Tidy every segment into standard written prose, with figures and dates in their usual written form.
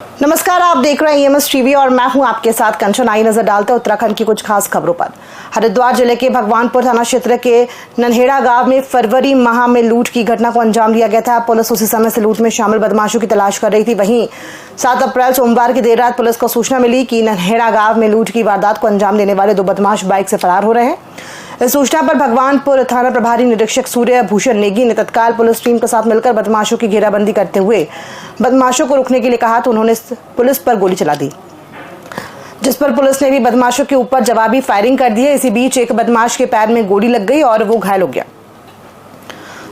नमस्कार, आप देख रहे हैं ईएमएस टीवी और मैं हूं आपके साथ कंचन। आई नजर डालते हैं उत्तराखंड की कुछ खास खबरों पर। हरिद्वार जिले के भगवानपुर थाना क्षेत्र के नन्हेड़ा गांव में फरवरी माह में लूट की घटना को अंजाम दिया गया था। पुलिस उसी समय से लूट में शामिल बदमाशों की तलाश कर रही थी। वहीं 7 अप्रैल सोमवार की देर रात पुलिस को सूचना मिली कि नन्हेड़ा गांव में लूट की वारदात को अंजाम देने वाले 2 बदमाश बाइक से फरार हो रहे हैं। इस सूचना पर भगवानपुर थाना प्रभारी निरीक्षक सूर्य भूषण नेगी ने तत्काल पुलिस टीम के साथ मिलकर बदमाशों की घेराबंदी करते हुए बदमाशों को रोकने के लिए कहा तो उन्होंने पुलिस पर गोली चला दी, जिस पर पुलिस ने भी बदमाशों के ऊपर जवाबी फायरिंग कर दी है। इसी बीच एक बदमाश के पैर में गोली लग गई और वो घायल हो गया,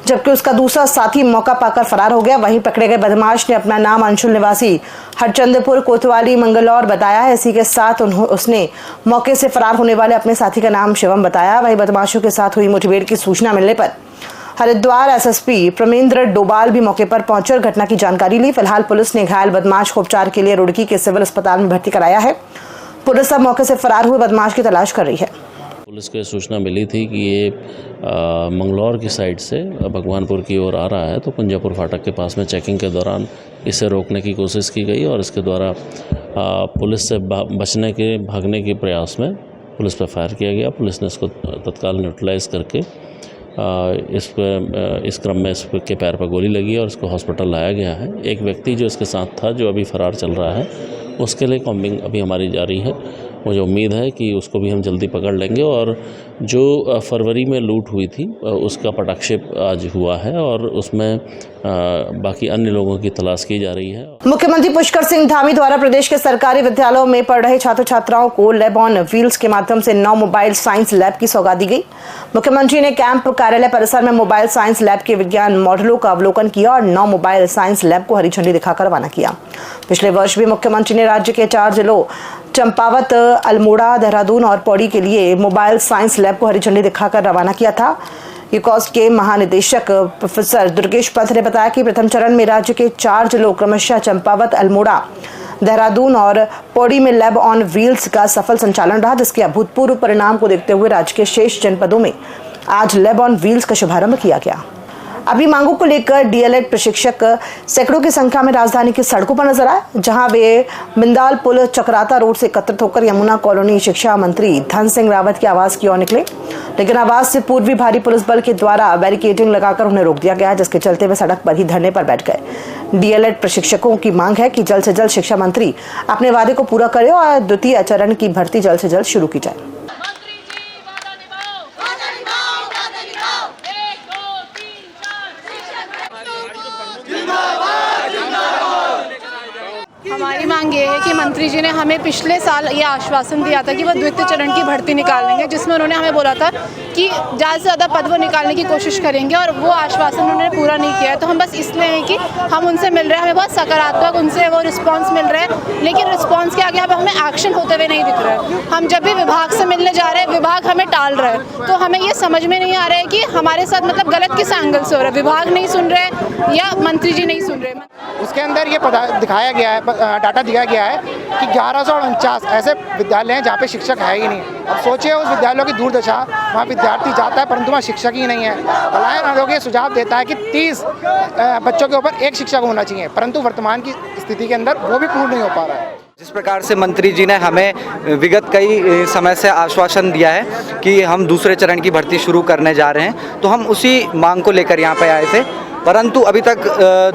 जबकि उसका दूसरा साथी मौका पाकर फरार हो गया। वहीं पकड़े गए बदमाश ने अपना नाम अंशुल निवासी हरचंदपुर कोतवाली मंगलौर बताया है। इसी के साथ उसने मौके से फरार होने वाले अपने साथी का नाम शिवम बताया। वहीं बदमाशों के साथ हुई मुठभेड़ की सूचना मिलने पर हरिद्वार एसएसपी प्रमेंद्र डोभाल भी मौके पर पहुंचे और घटना की जानकारी ली। फिलहाल पुलिस ने घायल बदमाश को उपचार के लिए रुड़की के सिविल अस्पताल में भर्ती कराया है। पुलिस अब मौके से फरार हुए बदमाश की तलाश कर रही है। पुलिस को सूचना मिली थी कि ये मंगलौर की साइड से भगवानपुर की ओर आ रहा है, तो कुंजापुर फाटक के पास में चेकिंग के दौरान इसे रोकने की कोशिश की गई और इसके द्वारा पुलिस से भागने के प्रयास में पुलिस पर फायर किया गया। पुलिस ने इसको तत्काल न्यूट्रलाइज करके इस क्रम में इसके पैर पर गोली लगी और इसको हॉस्पिटल लाया गया है। एक व्यक्ति जो इसके साथ था, जो अभी फरार चल रहा है, उसके लिए कॉम्बिंग अभी हमारी जारी है। मुझे उम्मीद है कि उसको भी हम जल्दी पकड़ लेंगे और जो फरवरी में लूट हुई थी उसका पटाक्षेप आज हुआ है और उसमें बाकी अन्य लोगों की तलाश की जा रही है। मुख्यमंत्री पुष्कर सिंह धामी द्वारा प्रदेश के सरकारी विद्यालयों में पढ़ रहे छात्र छात्राओं को लैब ऑन व्हील्स के माध्यम से 9 मोबाइल साइंस लैब की सौगात दी गई। मुख्यमंत्री ने कैंप कार्यालय परिसर में मोबाइल साइंस लैब के विज्ञान मॉडलों का अवलोकन किया और 9 मोबाइल साइंस लैब को हरी झंडी दिखाकर रवाना किया। पिछले वर्ष भी मुख्यमंत्री ने राज्य के 4 जिलों चंपावत, अल्मोड़ा, देहरादून और पौड़ी के लिए मोबाइल साइंस लैब को हरी झंडी दिखाकर रवाना किया था। यूकॉस्ट के महानिदेशक प्रोफेसर दुर्गेश पंत ने बताया कि प्रथम चरण में राज्य के 4 जिलों क्रमशः चंपावत, अल्मोड़ा, देहरादून और पौड़ी में लैब ऑन व्हील्स का सफल संचालन रहा, जिसके अभूतपूर्व परिणाम को देखते हुए राज्य के शेष जनपदों में आज लैब ऑन व्हील्स का शुभारंभ किया गया। अभी मांगों को लेकर डीएलएड प्रशिक्षक सैकड़ों की संख्या में राजधानी की सड़कों पर नजर आए, जहां वे बिंदाल पुल चक्राता रोड से एकत्रित होकर यमुना कॉलोनी शिक्षा मंत्री धन सिंह रावत के आवास की ओर निकले, लेकिन आवास से पूर्व भी भारी पुलिस बल के द्वारा बैरिकेडिंग लगाकर उन्हें रोक दिया गया, जिसके चलते वे सड़क पर ही धरने पर बैठ गए। डीएलएड प्रशिक्षकों की मांग है कि जल्द से जल्द शिक्षा मंत्री अपने वादे को पूरा करे और द्वितीय चरण की भर्ती जल्द से जल्द शुरू की जाए। हमारी मांग ये है कि मंत्री जी ने हमें पिछले साल ये आश्वासन दिया था कि वो द्वितीय चरण की भर्ती निकाल लेंगे, जिसमें उन्होंने हमें बोला था कि ज़्यादा से ज़्यादा पद वो निकालने की कोशिश करेंगे और वो आश्वासन उन्होंने पूरा नहीं किया है। तो हम बस इसलिए हैं कि हम उनसे मिल रहे हैं, हमें बहुत सकारात्मक उनसे वो रिस्पांस मिल रहा है, लेकिन रिस्पांस के आगे हमें एक्शन होते हुए नहीं दिख रहा है। हम जब भी विभाग से मिलने जा रहे हैं, विभाग हमें टाल रहा है, तो हमें ये समझ में नहीं आ रहा है कि हमारे साथ मतलब गलत किस एंगल से हो रहा है। विभाग नहीं सुन रहे या मंत्री जी नहीं सुन रहे। उसके अंदर ये दिखाया गया है, डाटा दिया गया है कि 1149 ऐसे विद्यालय हैं जहाँ पे शिक्षक है ही नहीं। अब सोचिए उस विद्यालयों की दुर्दशा, वहाँ विद्यार्थी जाता है परंतु वहाँ शिक्षक ही नहीं है। पलायन आयोग ये सुझाव देता है कि 30 बच्चों के ऊपर एक शिक्षक होना चाहिए, परंतु वर्तमान की स्थिति के अंदर वो भी पूर्ण नहीं हो पा रहा है। जिस प्रकार से मंत्री जी ने हमें विगत कई समय से आश्वासन दिया है कि हम दूसरे चरण की भर्ती शुरू करने जा रहे हैं, तो हम उसी मांग को लेकर यहाँ पे आए थे, परंतु अभी तक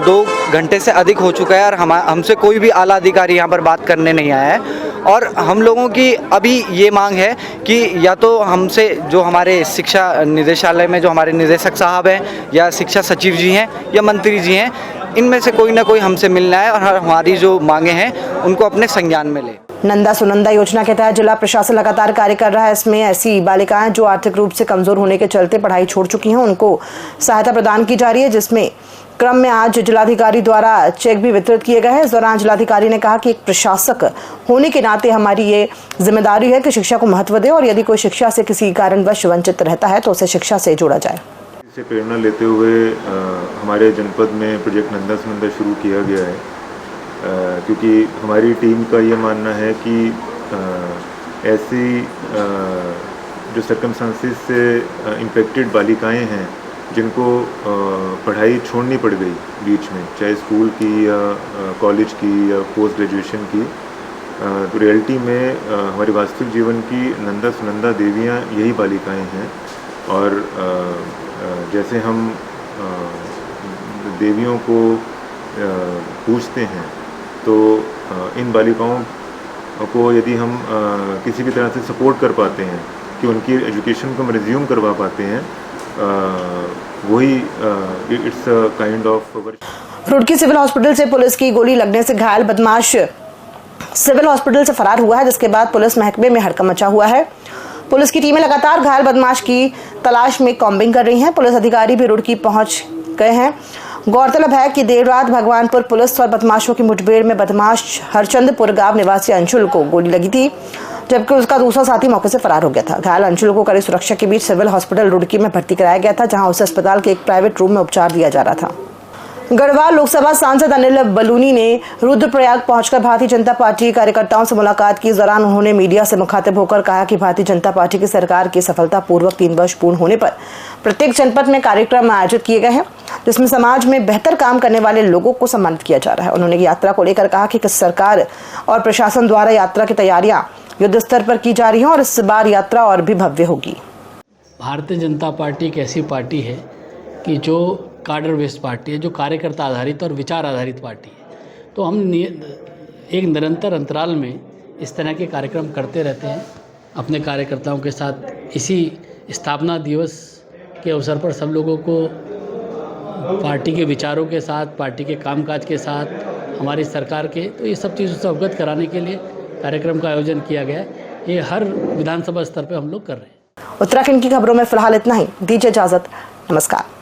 2 घंटे से अधिक हो चुका है और हमसे कोई भी आला अधिकारी यहाँ पर बात करने नहीं आया है। और हम लोगों की अभी ये मांग है कि या तो हमसे जो हमारे शिक्षा निदेशालय में जो हमारे निदेशक साहब हैं या शिक्षा सचिव जी हैं या मंत्री जी हैं, इनमें से कोई ना कोई हमसे मिलना है और हमारी जो मांगे हैं उनको अपने संज्ञान में ले। नंदा सुनंदा योजना के तहत जिला प्रशासन लगातार कार्य कर रहा है। इसमें ऐसी बालिकाएं जो आर्थिक रूप से कमजोर होने के चलते पढ़ाई छोड़ चुकी हैं, उनको सहायता प्रदान की जा रही है, जिसमें क्रम में आज जिलाधिकारी द्वारा चेक भी वितरित किए गए हैं। इस दौरान जिलाधिकारी ने कहा कि एक प्रशासक होने के नाते हमारी ये जिम्मेदारी है कि शिक्षा को महत्व दें और यदि कोई शिक्षा से किसी कारणवश वंचित रहता है तो उसे शिक्षा से जोड़ा जाए। इससे प्रेरणा लेते हुए हमारे जनपद में प्रोजेक्ट नंदा सुनंदा शुरू किया गया है, क्योंकि हमारी टीम का ये मानना है कि ऐसी जो सर्कमस्टांसेस से इम्पेक्टेड बालिकाएं हैं जिनको पढ़ाई छोड़नी पड़ गई बीच में, चाहे स्कूल की या कॉलेज की या पोस्ट ग्रेजुएशन की। तो रियलिटी में हमारे वास्तविक जीवन की नंदा सुनंदा देवियाँ यही बालिकाएं हैं। और जैसे हम देवियों को पूजते हैं, तो इन बालिकाओं को यदि हम किसी भी तरह से सपोर्ट कर पाते हैं कि उनकी एजुकेशन को हम रिज्यूम करवा पाते हैं, वही it's a kind of. Roorkee civil hospital से पुलिस की गोली लगने से घायल बदमाश सिविल हॉस्पिटल से फरार हुआ है, जिसके बाद पुलिस महकमे में हड़कंप मचा हुआ है। पुलिस की टीमें लगातार घायल बदमाश की तलाश में कॉम्बिंग कर रही हैं। पुलिस अधिकारी भी रुड़की पहुंच गए हैं। गौरतलब है कि देर रात भगवानपुर पुलिस और बदमाशों की मुठभेड़ में बदमाश हरचंदपुर गांव निवासी अंशुल को गोली लगी थी, जबकि उसका दूसरा साथी मौके से फरार हो गया था। घायल अंशुल को कड़ी सुरक्षा के बीच सिविल हॉस्पिटल रुड़की में भर्ती कराया गया था, जहां उसे अस्पताल के एक प्राइवेट रूम में उपचार दिया जा रहा था। गढ़वाल लोकसभा सांसद अनिल बलूनी ने रुद्रप्रयाग पहुंचकर भारतीय जनता पार्टी कार्यकर्ताओं से मुलाकात की। इस दौरान उन्होंने मीडिया से मुखातिब होकर कहा कि भारतीय जनता पार्टी की सरकार की सफलतापूर्वक 3 वर्ष पूर्ण होने पर प्रत्येक जनपद में कार्यक्रम आयोजित किए गए हैं, जिसमें समाज में बेहतर काम करने वाले लोगों को सम्मानित किया जा रहा है। उन्होंने यात्रा को लेकर कहा कि सरकार और प्रशासन द्वारा यात्रा की तैयारियां युद्ध स्तर पर की जा रही हैं और इस बार यात्रा और भी भव्य होगी। भारतीय जनता पार्टी एक ऐसी पार्टी है कि जो कार्डर बेस्ड पार्टी है, जो कार्यकर्ता आधारित और विचार आधारित पार्टी है। तो हम एक निरंतर अंतराल में इस तरह के कार्यक्रम करते रहते हैं अपने कार्यकर्ताओं के साथ। इसी स्थापना दिवस के अवसर पर सब लोगों को पार्टी के विचारों के साथ, पार्टी के कामकाज के साथ, हमारी सरकार के, तो ये सब चीज़ों से अवगत कराने के लिए कार्यक्रम का आयोजन किया गया है। ये हर विधानसभा स्तर पर हम लोग कर रहे हैं। उत्तराखंड की खबरों में फिलहाल इतना ही। दीजिए इजाजत, नमस्कार।